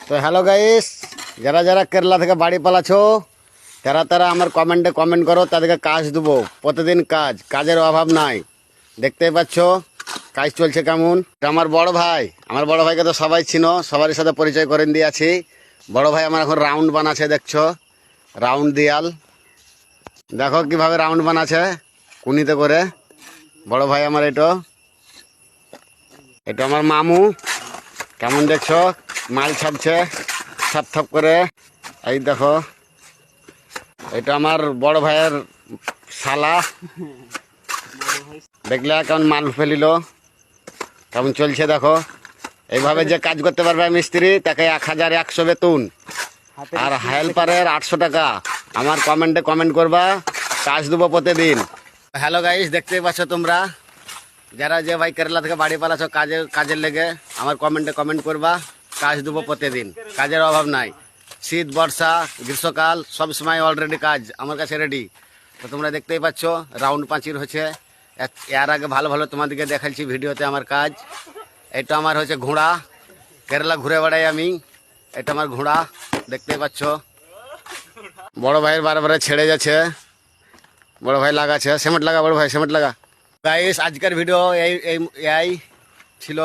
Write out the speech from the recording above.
তো hello guys, যারা যারা কেরালা থেকে বাড়ি পালাছো তারা তারা আমার কমেন্টে কমেন্ট করো, তাদেরকে কাজ দেবো। প্রতিদিন কাজের অভাব নাই। দেখতেই পাচ্ছ কাজ চলছে কেমন। আমার বড় ভাইকে তো সবাই চিনো, সবার সাথে পরিচয় করে দিয়েছি। বড় ভাই আমার এখন রাউন্ড বানাচ্ছে, দেখছো রাউন্ড দিয়াল। দেখো কিভাবে রাউন্ড বানাচ্ছে কুনিতে করে। বড় ভাই আমার এটা আমার মামু। কেমন দেখছো মাল ছাড়ছে থাপ থাপ করে। এই দেখো এটা আমার বড় ভাইয়ের শালা। দেখলে কেমন মাল ফেলিল, কেমন চলছে দেখো। এইভাবে যে কাজ করতে পারবে মিস্ত্রি তাকে 1100 বেতন, আর হেল্পারের 800 টাকা। আমার কমেন্টে কমেন্ট করবা, কাজ দেবো প্রতিদিন। হ্যালো গাইস, দেখতেই পাচ্ছ তোমরা যারা যে ভাই কেরালা থেকে বাড়ি পালাছো কাজের লেগে, আমার কমেন্টে কমেন্ট করবা, কাজ দেবো প্রতিদিন। কাজের অভাব নাই। শীত বর্ষা গ্রীষ্মকাল সব সময় অলরেডি কাজ আমার কাছে রেডি। তো তোমরা দেখতেই পাচ্ছ রাউন্ড পাঁচির হচ্ছে। এর আগে ভালো ভালো তোমাদেরকে দেখাচ্ছি ভিডিওতে আমার কাজ। এটা আমার হচ্ছে ঘোড়া, কেরালা ঘুরে বেড়াই আমি। এটা আমার ঘোড়া, দেখতেই পাচ্ছ। বড় ভাইয়ের বারবার ছেড়ে যাচ্ছে, বড় ভাই লাগাচ্ছে। সিমেন্ট লাগা বড় ভাই, সিমেন্ট লাগা। গাইস আজকের ভিডিও এই ছিল।